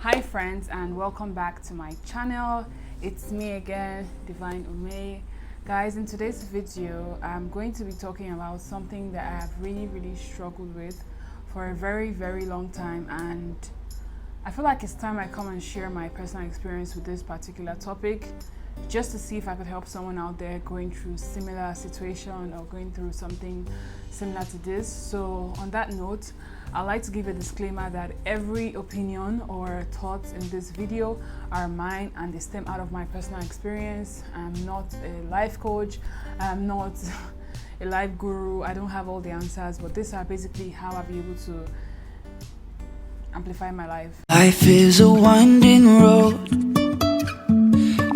Hi friends, and welcome back to my channel. It's me again, Divine Ume. Guys, in today's video I'm going to be talking about something that I have really struggled with for a very long time, and I feel like it's time I come and share my personal experience with this particular topic, just to see if I could help someone out there going through similar situation or going through something similar to this. So on that note, I'd like to give a disclaimer that every opinion or thoughts in this video are mine and they stem out of my personal experience. I'm not a life coach, I'm not a life guru, I don't have all the answers, but these are basically how I'll be able to amplify my life. Life is a winding road,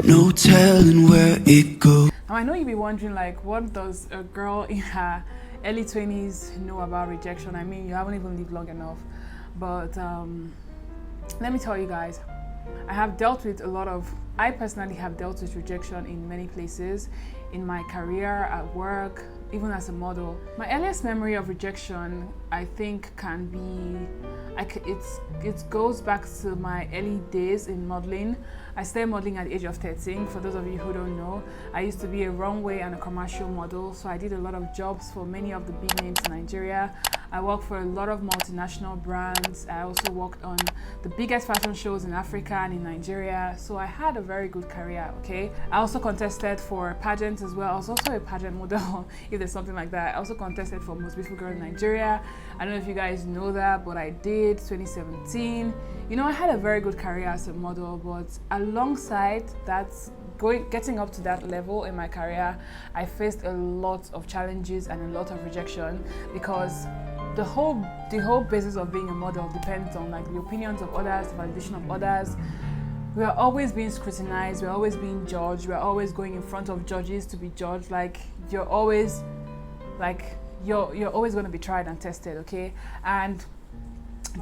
no telling where it goes. Now I know you'll be wondering, like, what does a girl in her early 20s know about rejection? I mean, you haven't even lived long enough. But let me tell you guys, I personally have dealt with rejection in many places, in my career, at work, even as a model. My earliest memory of rejection, I think, can be, it goes back to my early days in modeling. I started modeling at the age of 13. For those of you who don't know, I used to be a runway and a commercial model, so I did a lot of jobs for many of the big names in Nigeria. I worked for a lot of multinational brands. I also worked on the biggest fashion shows in Africa and in Nigeria, so I had a very good career, okay? I also contested for pageants as well. I was also a pageant model, if there's something like that. I also contested for Most Beautiful Girl in Nigeria. I don't know if you guys know that, but I did, 2017. You know, I had a very good career as a model, but alongside that, getting up to that level in my career, I faced a lot of challenges and a lot of rejection, because the whole basis of being a model depends on like the opinions of others, the validation of others. We are always being scrutinized, we're always being judged, we're always going in front of judges to be judged. Like you're always going to be tried and tested, okay? And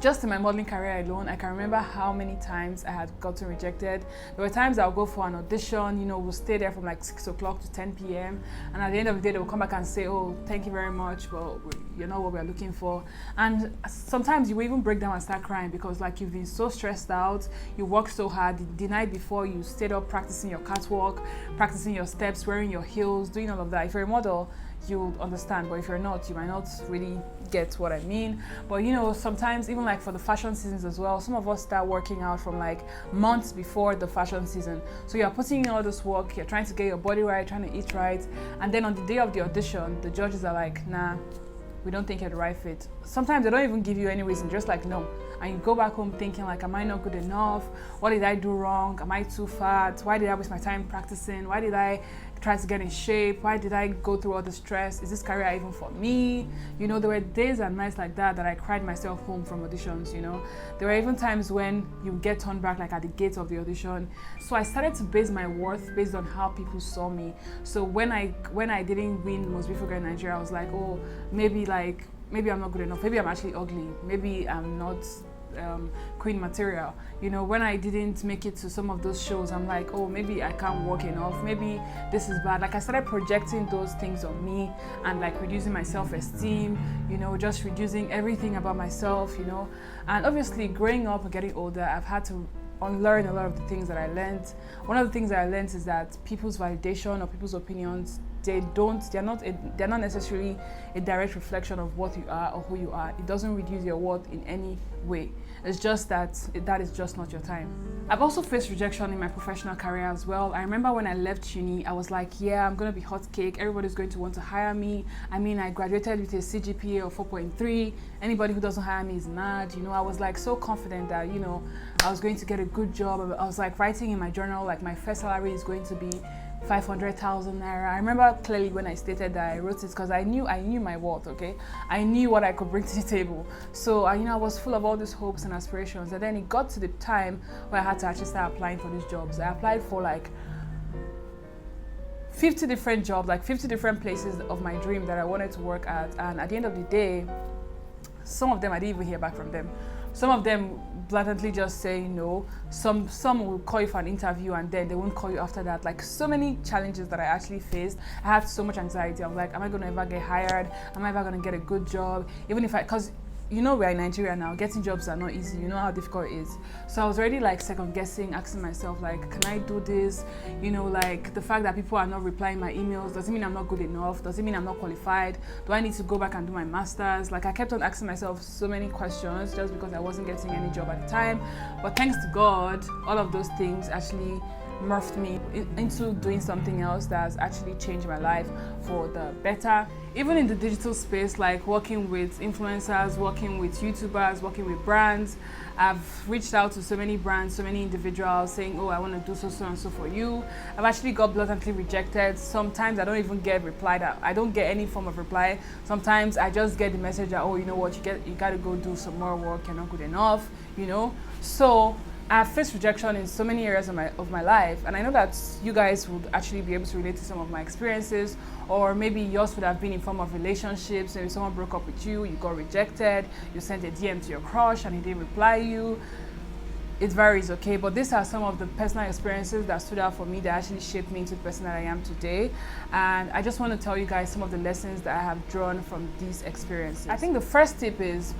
just in my modeling career alone, I can remember how many times I had gotten rejected. There were times I'll go for an audition, you know, we'll stay there from like 6 o'clock to 10 p.m. And at the end of the day, they'll come back and say, oh, thank you very much, well, you know what we're looking for. And sometimes you will even break down and start crying, because like you've been so stressed out, you worked so hard. The night before, you stayed up practicing your catwalk, practicing your steps, wearing your heels, doing all of that. If you're a model, you'll understand, but if you're not, you might not really get what I mean. But you know, sometimes even like for the fashion seasons as well, some of us start working out from like months before the fashion season. So you're putting in all this work, you're trying to get your body right, trying to eat right, and then on the day of the audition, the judges are like, nah, we don't think you're the right fit. Sometimes they don't even give you any reason, just like no. And you go back home thinking like, am I not good enough? What did I do wrong? Am I too fat? Why did I waste my time practicing? Why did I try to get in shape? Why did I go through all the stress? Is this career even for me? You know, there were days and nights like that I cried myself home from auditions, you know. There were even times when you get turned back like at the gate of the audition. So I started to base my worth based on how people saw me. So when I didn't win Most Beautiful Girl in Nigeria, I was like, oh, maybe I'm not good enough. Maybe I'm actually ugly. Maybe I'm not queen material. You know, when I didn't make it to some of those shows, I'm like, oh, maybe I can't work enough, maybe this is bad. Like I started projecting those things on me and like reducing my self-esteem, you know, just reducing everything about myself, you know. And obviously growing up and getting older, I've had to unlearn a lot of the things that I learned. One of the things that I learned is that people's validation or people's opinions, they're not necessarily a direct reflection of what you are or who you are. It doesn't reduce your worth in any way. It's just that is just not your time. I've also faced rejection in my professional career as well. I remember when I left uni, I was like, yeah, I'm gonna be hot cake. Everybody's going to want to hire me. I mean, I graduated with a CGPA of 4.3. Anybody who doesn't hire me is mad. You know, I was like so confident that, you know, I was going to get a good job. I was like writing in my journal, like my first salary is going to be 500,000 naira. I remember clearly when I stated that I wrote it because I knew my worth, okay? I knew what I could bring to the table. So I was full of all these hopes and aspirations. And then it got to the time where I had to actually start applying for these jobs. I applied for like 50 different jobs, like 50 different places of my dream that I wanted to work at. And at the end of the day, some of them I didn't even hear back from them. Some of them blatantly just say no. Some will call you for an interview and then they won't call you after that. Like so many challenges that I actually faced. I had so much anxiety. I was like, am I going to ever get hired? Am I ever going to get a good job? Even if because you know, we're in Nigeria now, getting jobs are not easy, you know how difficult it is. So I was already like second guessing, asking myself like, can I do this? You know, like the fact that people are not replying my emails, does it mean I'm not good enough? Does it mean I'm not qualified? Do I need to go back and do my master's? Like I kept on asking myself so many questions just because I wasn't getting any job at the time. But thanks to God, all of those things actually morphed me into doing something else that's actually changed my life for the better. Even in the digital space, like working with influencers, working with YouTubers, working with brands, I've reached out to so many brands, so many individuals saying, oh, I want to do so and so for you. I've actually got blatantly rejected. Sometimes I don't even get replied. I don't get any form of reply. Sometimes I just get the message that, oh, you know what, you got to go do some more work, you're not good enough, you know. So I've faced rejection in so many areas of my life, and I know that you guys would actually be able to relate to some of my experiences, or maybe yours would have been in form of relationships. Maybe someone broke up with you, you got rejected, you sent a DM to your crush and he didn't reply you. It varies, okay? But these are some of the personal experiences that stood out for me that actually shaped me into the person that I am today. And I just want to tell you guys some of the lessons that I have drawn from these experiences. I think the first tip is,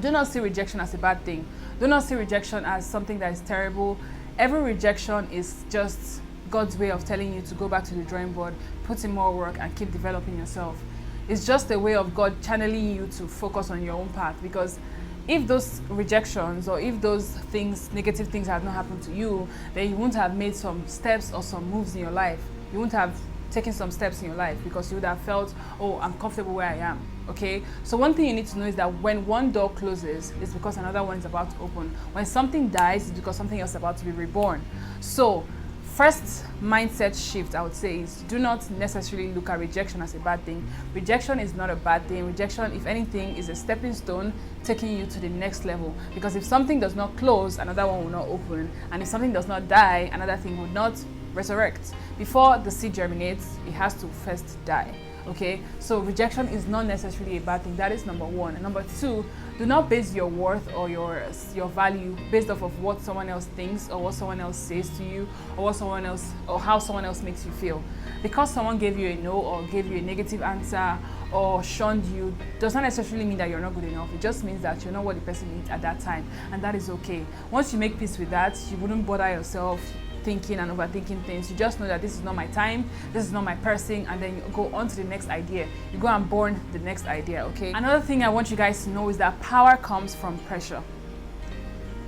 do not see rejection as a bad thing. Do not see rejection as something that is terrible. Every rejection is just God's way of telling you to go back to the drawing board, put in more work, and keep developing yourself. It's just a way of God channeling you to focus on your own path. Because if those rejections or if those things, negative things had not happened to you, then you wouldn't have made some steps or some moves in your life. You wouldn't have taken some steps in your life because you would have felt, oh, I'm comfortable where I am. Okay, so one thing you need to know is that when one door closes, it's because another one is about to open. When something dies, it's because something else is about to be reborn. So first mindset shift, I would say, is do not necessarily look at rejection as a bad thing. Rejection is not a bad thing. Rejection, if anything, is a stepping stone taking you to the next level. Because if something does not close, another one will not open. And if something does not die, another thing will not resurrect. Before the seed germinates, it has to first die. Okay, so rejection is not necessarily a bad thing. That is number one. And number two, do not base your worth or your value based off of what someone else thinks or what someone else says to you or what someone else or how someone else makes you feel. Because someone gave you a no or gave you a negative answer or shunned you does not necessarily mean that you're not good enough. It just means that you're not what the person needs at that time, and that is okay. Once you make peace with that, you wouldn't bother yourself thinking and overthinking things. You just know that this is not my time, this is not my person, and then you go on to the next idea. You go and born the next idea, okay? Another thing I want you guys to know is that power comes from pressure.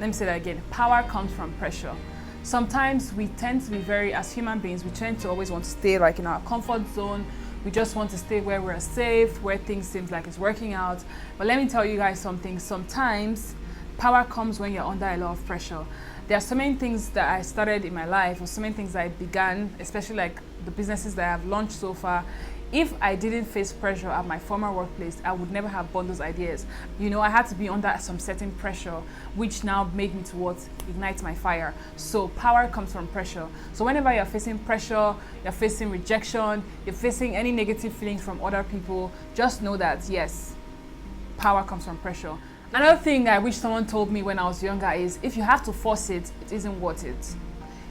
Let me say that again. Power comes from pressure. Sometimes we tend to be as human beings, we tend to always want to stay like in our comfort zone. We just want to stay where we're safe, where things seem like it's working out. But let me tell you guys something. Sometimes power comes when you're under a lot of pressure. There are so many things that I started in my life, or so many things that I began, especially like the businesses that I have launched so far. If I didn't face pressure at my former workplace, I would never have born those ideas. You know, I had to be under some certain pressure, which now made me to ignite my fire. So power comes from pressure. So whenever you're facing pressure, you're facing rejection, you're facing any negative feelings from other people, just know that yes, power comes from pressure. Another thing I wish someone told me when I was younger is, if you have to force it, it isn't worth it.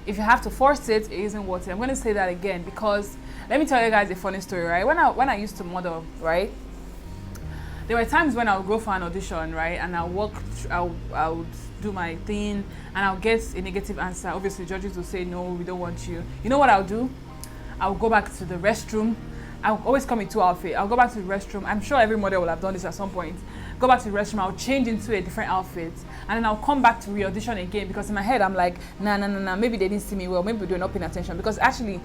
If you have to force it, it isn't worth it. I'm going to say that again because let me tell you guys a funny story, right? When I used to model, right, there were times when I would go for an audition, right, and I would do my thing, and I'll get a negative answer. Obviously, judges will say, no, we don't want you. You know what I'll do? I'll go back to the restroom. I'll always come in two outfits. I'll go back to the restroom. I'm sure every model will have done this at some point. Go back to the restroom, I'll change into a different outfit, and then I'll come back to re-audition again, because in my head I'm like, nah, maybe they didn't see me well, maybe they're not paying attention. Because actually,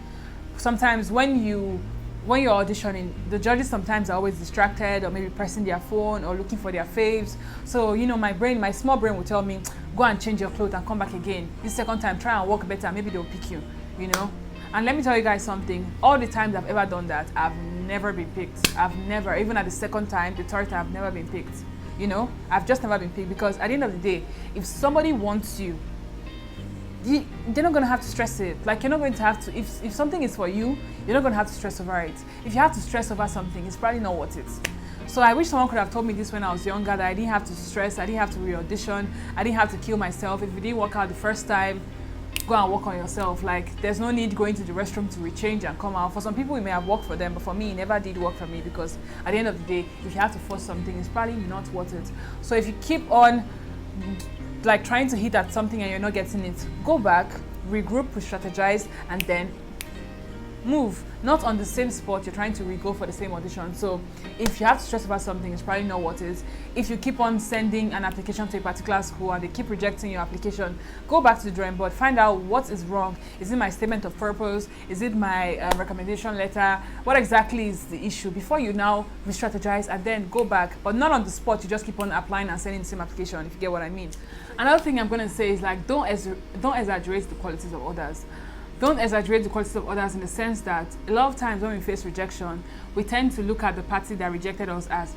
sometimes when you're auditioning, the judges sometimes are always distracted, or maybe pressing their phone or looking for their faves. So, you know, my small brain will tell me, go and change your clothes and come back again. This second time, try and work better, maybe they'll pick you, you know. And let me tell you guys something, all the times I've ever done that, I've never been picked. I've never, even at the second time, the third time, I've never been picked. You know, I've just never been picked, because at the end of the day, if somebody wants you, they're not going to have to stress it. Like, you're not going to have to, if something is for you, you're not going to have to stress over it. If you have to stress over something, it's probably not worth it. So I wish someone could have told me this when I was younger, that I didn't have to stress, I didn't have to re-audition, I didn't have to kill myself. If it didn't work out the first time, go and work on yourself. Like, there's no need going to the restroom to rechange and come out. For some people it may have worked for them, but for me it never did work for me, because at the end of the day, if you have to force something, it's probably not worth it. So if you keep on like trying to hit at something and you're not getting it, go back, regroup, re-strategize, and then move. Not on the same spot you're trying to re-go for the same audition. So if you have to stress about something, it's probably not what it is. If you keep on sending an application to a particular school and they keep rejecting your application, go back to the drawing board, find out what is wrong. Is it my statement of purpose? Is it my recommendation letter? What exactly is the issue, before you now re-strategize and then go back. But not on the spot, you just keep on applying and sending the same application, if you get what I mean. Another thing I'm going to say is, like, don't exaggerate the qualities of others. Don't exaggerate the qualities of others, in the sense that a lot of times when we face rejection, we tend to look at the party that rejected us as,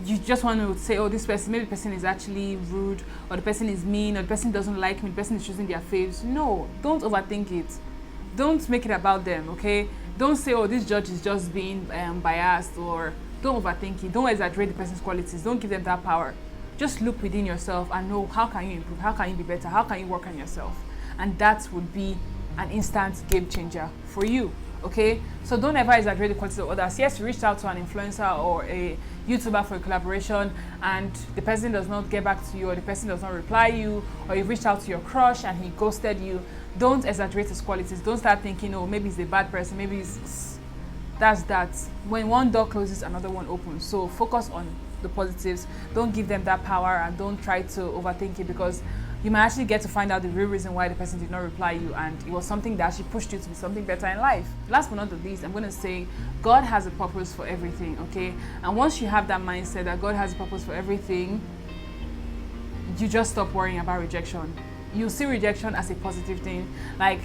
you just want to say, oh, this person, maybe the person is actually rude, or the person is mean, or the person doesn't like me, the person is choosing their faves. No, don't overthink it. Don't make it about them, okay? Don't say, oh, this judge is just being biased, or don't overthink it. Don't exaggerate the person's qualities. Don't give them that power. Just look within yourself and know, how can you improve? How can you be better? How can you work on yourself? And that would be an instant game changer for you, okay? So don't ever exaggerate the qualities of others. Yes, you reached out to an influencer or a YouTuber for a collaboration and the person does not get back to you, or the person does not reply you, or you reached out to your crush and he ghosted you. Don't exaggerate his qualities. Don't start thinking, oh, maybe he's a bad person, maybe he's... That's that. When one door closes, another one opens. So focus on the positives. Don't give them that power, and don't try to overthink it, because you might actually get to find out the real reason why the person did not reply you, and it was something that actually pushed you to be something better in life. Last but not the least, I'm going to say God has a purpose for everything, okay? And once you have that mindset that God has a purpose for everything, you just stop worrying about rejection. You see rejection as a positive thing. Like,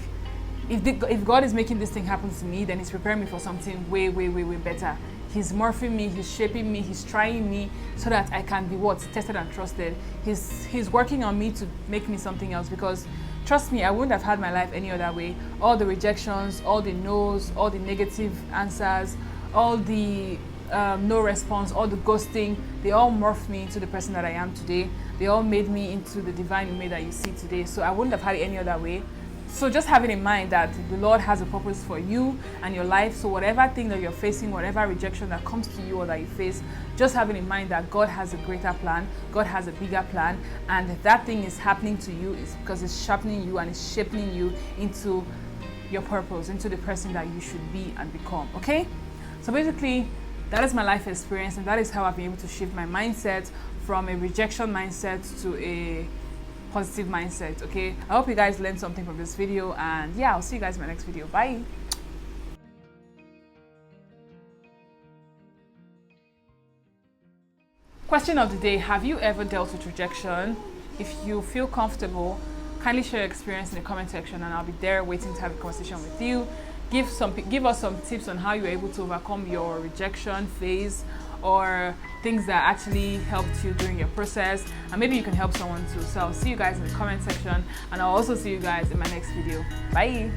if God is making this thing happen to me, then he's preparing me for something way, way, way, way better. He's morphing me, he's shaping me, he's trying me so that I can be what? Tested and trusted. He's working on me to make me something else, because trust me, I wouldn't have had my life any other way. All the rejections, all the no's, all the negative answers, all the no response, all the ghosting, they all morphed me into the person that I am today. They all made me into the divine image that you see today. So I wouldn't have had it any other way. So just having in mind that the Lord has a purpose for you and your life. So whatever thing that you're facing, whatever rejection that comes to you or that you face, just having in mind that God has a greater plan, God has a bigger plan, and if that thing is happening to you, it's because it's sharpening you and it's shaping you into your purpose, into the person that you should be and become, okay? So basically, that is my life experience, and that is how I've been able to shift my mindset from a rejection mindset to a positive mindset, okay? I hope you guys learned something from this video, and yeah, I'll see you guys in my next video. Bye. Question of the day: have you ever dealt with rejection? If you feel comfortable, kindly share your experience in the comment section, and I'll be there waiting to have a conversation with you. Give us some tips on how you were able to overcome your rejection phase, or things that actually helped you during your process, and maybe you can help someone too. So I'll see you guys in the comment section, and I'll also see you guys in my next video. Bye.